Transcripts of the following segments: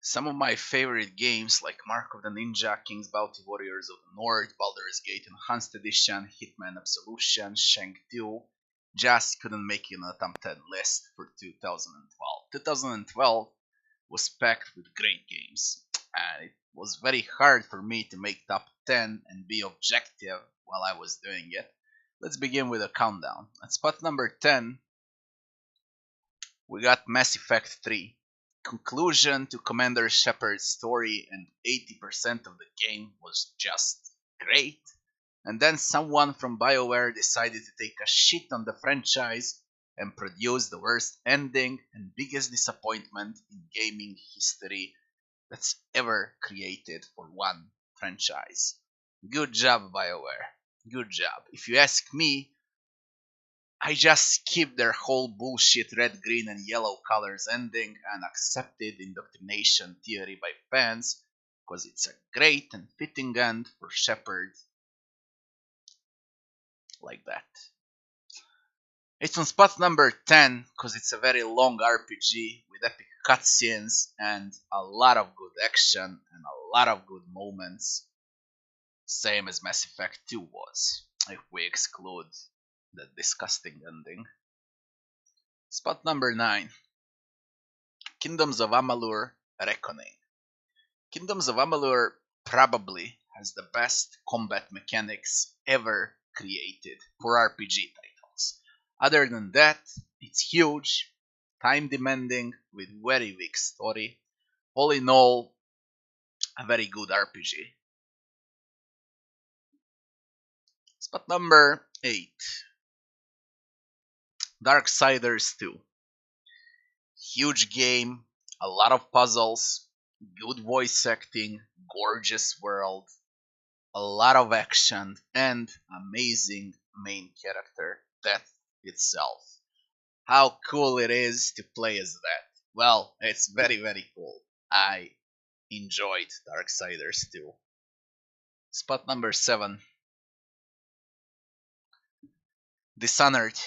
Some of my favorite games like Mark of the Ninja, King's Bounty Warriors of the North, Baldur's Gate Enhanced Edition, Hitman Absolution, Shank 2 just couldn't make it in a top 10 list for 2012. 2012 was packed with great games, and it was very hard for me to make top 10 and be objective while I was doing it. Let's begin with a countdown. At spot number 10, we got Mass Effect 3. Conclusion to Commander Shepard's story, and 80% of the game was just great. And then someone from BioWare decided to take a shit on the franchise and produce the worst ending and biggest disappointment in gaming history that's ever created for one franchise. Good job, BioWare. Good job. If you ask me, I just skipped their whole bullshit red, green, and yellow colors ending and accepted indoctrination theory by fans because it's a great and fitting end for Shepard like that. It's on spot number 10 because it's a very long RPG with epic cutscenes and a lot of good action and a lot of good moments. Same as Mass Effect 2 was, if we exclude the disgusting ending. Spot number 9. Kingdoms of Amalur Reckoning. Kingdoms of Amalur probably has the best combat mechanics ever created for RPG titles. Other than that, it's huge, time demanding, with very weak story. All in all, a very good RPG. Spot number 8. Darksiders 2. Huge game, a lot of puzzles, good voice acting, gorgeous world, a lot of action, and amazing main character, Death itself. How cool it is to play as that. Well, it's very, very cool. I enjoyed Darksiders 2. Spot number 7. Dishonored.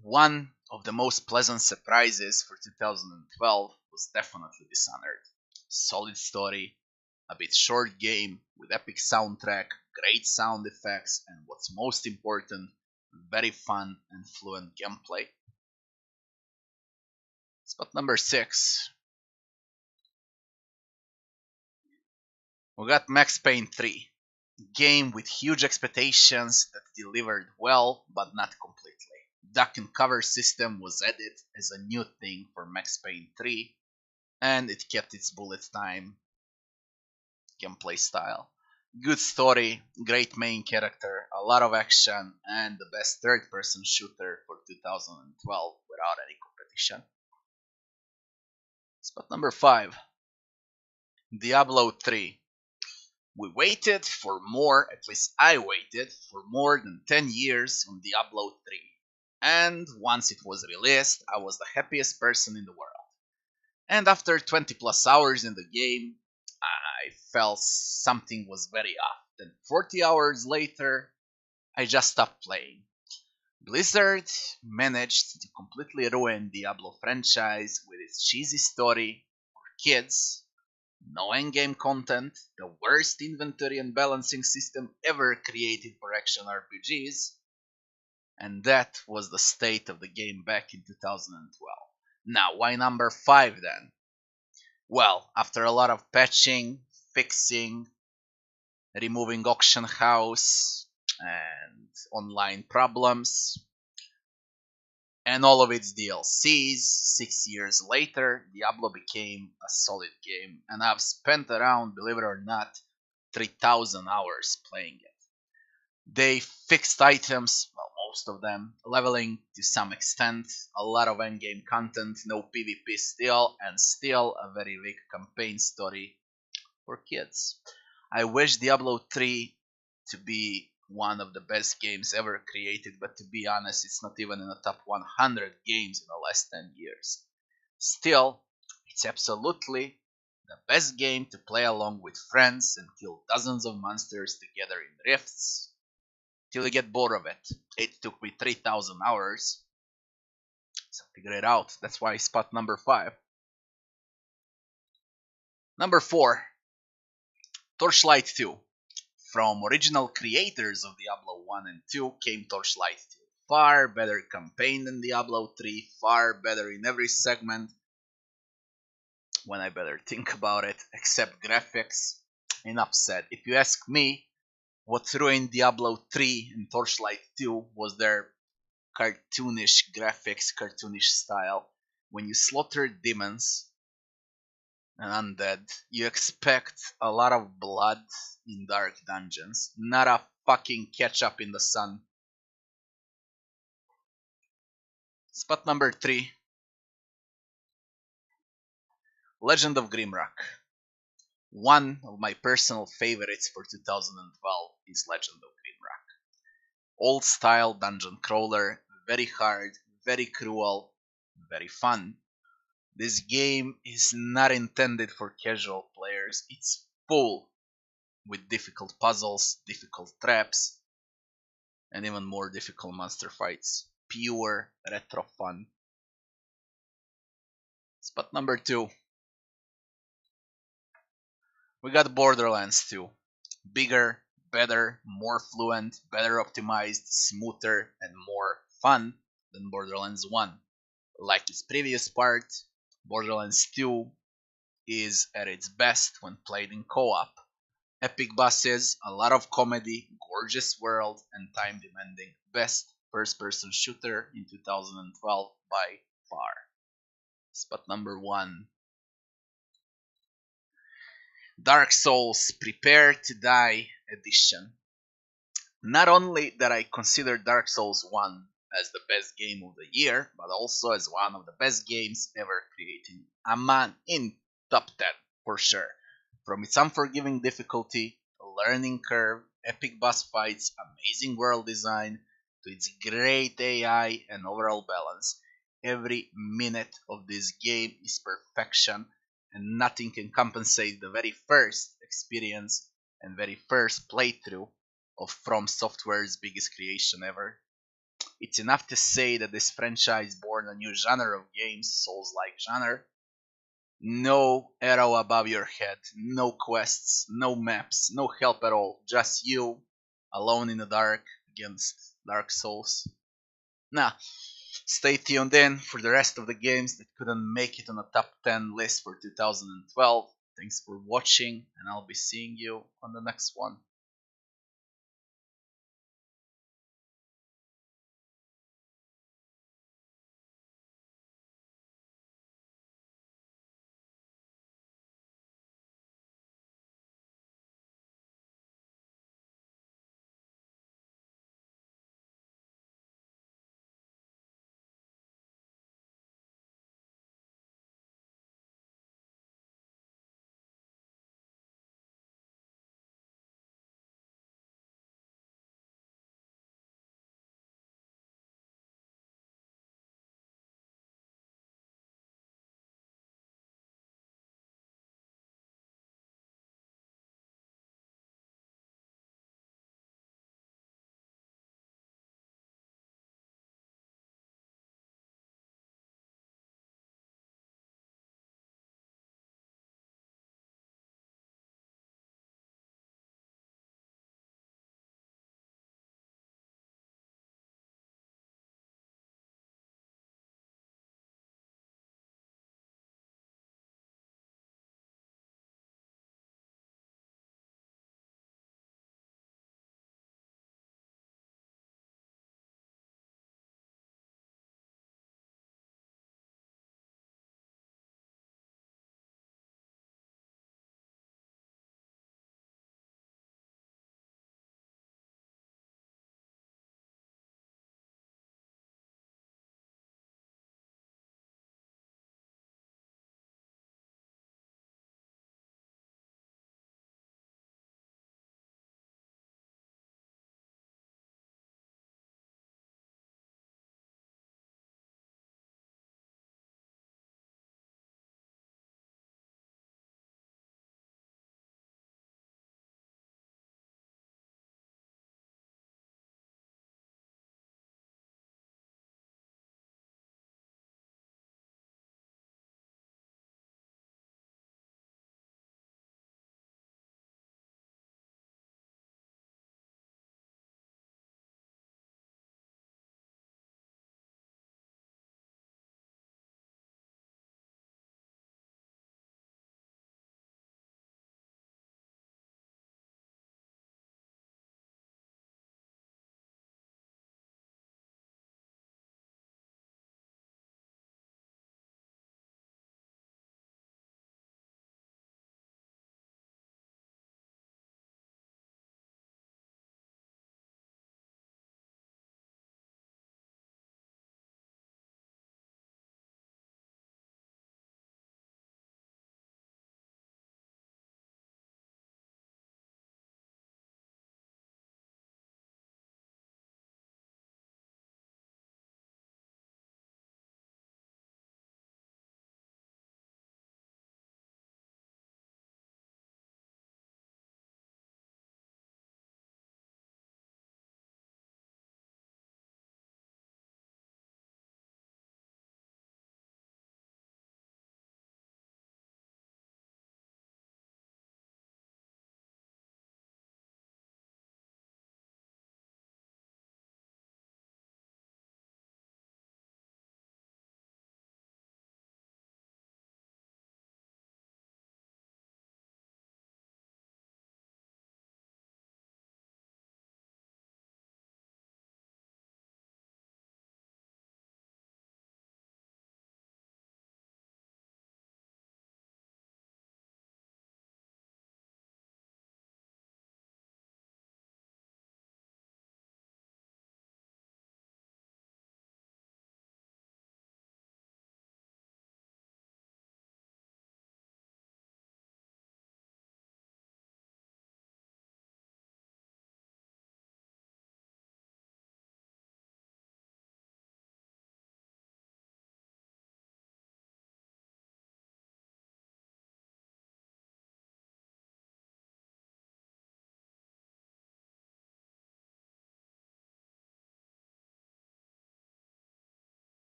One of the most pleasant surprises for 2012 was definitely Dishonored. Solid story, a bit short game with epic soundtrack, great sound effects, and what's most important, very fun and fluent gameplay. Spot number 6. We got Max Payne 3. Game with huge expectations that delivered well, but not completely. Duck and cover system was added as a new thing for Max Payne 3, and it kept its bullet time gameplay style. Good story, great main character, a lot of action, and the best third person shooter for 2012 without any competition. Spot number 5. Diablo 3. We waited for more, at least I waited, for more than 10 years on Diablo 3. And once it was released, I was the happiest person in the world. And after 20 plus hours in the game, I felt something was very off. Then 40 hours later, I just stopped playing. Blizzard managed to completely ruin Diablo franchise with its cheesy story for kids, no endgame content, the worst inventory and balancing system ever created for action RPGs, and that was the state of the game back in 2012. Now, why number 5 then? Well, after a lot of patching, fixing, removing auction house, and online problems, and all of its DLCs, 6 years later, Diablo became a solid game, and I've spent around, believe it or not, 3,000 hours playing it. They fixed items, well, most of them, leveling to some extent, a lot of endgame content, no PvP still, and still a very weak campaign story for kids. I wish Diablo 3 to be one of the best games ever created, but to be honest, it's not even in the top 100 games in the last 10 years. Still, it's absolutely the best game to play along with friends and kill dozens of monsters together in rifts till you get bored of it. It took me 3,000 hours. So figure it out. That's why spot number 5. Number 4, Torchlight 2. From original creators of Diablo 1 and 2 came Torchlight 2. Far better campaign than Diablo 3, far better in every segment when I better think about it, except graphics. Enough said. If you ask me, what ruined Diablo 3 and Torchlight 2 was their cartoonish graphics, cartoonish style. When you slaughter demons and undead, you expect a lot of blood in dark dungeons, not a fucking ketchup in the sun. Spot number 3, Legend of Grimrock. One of my personal favorites for 2012 is Legend of Grimrock. Old style dungeon crawler, very hard, very cruel, very fun. This game is not intended for casual players. It's full with difficult puzzles, difficult traps, and even more difficult monster fights. Pure retro fun. Spot number 2, we got Borderlands 2. Bigger, better, more fluent, better optimized, smoother, and more fun than Borderlands 1. Like its previous part, Borderlands 2 is at its best when played in co-op. Epic bosses, a lot of comedy, gorgeous world, and time demanding. Best first person shooter in 2012 by far. Spot number 1, Dark Souls Prepare to Die Edition. Not only that I consider Dark Souls 1 as the best game of the year, but also as one of the best games ever created. A man in top 10 for sure. From its unforgiving difficulty, learning curve, epic boss fights, amazing world design, to its great AI and overall balance, every minute of this game is perfection, and nothing can compensate the very first experience and very first playthrough of From Software's biggest creation ever. It's enough to say that this franchise born a new genre of games, Souls-like genre. No arrow above your head, no quests, no maps, no help at all, just you, alone in the dark against Dark Souls. Now, stay tuned in for the rest of the games that couldn't make it on the top 10 list for 2012. Thanks for watching, and I'll be seeing you on the next one.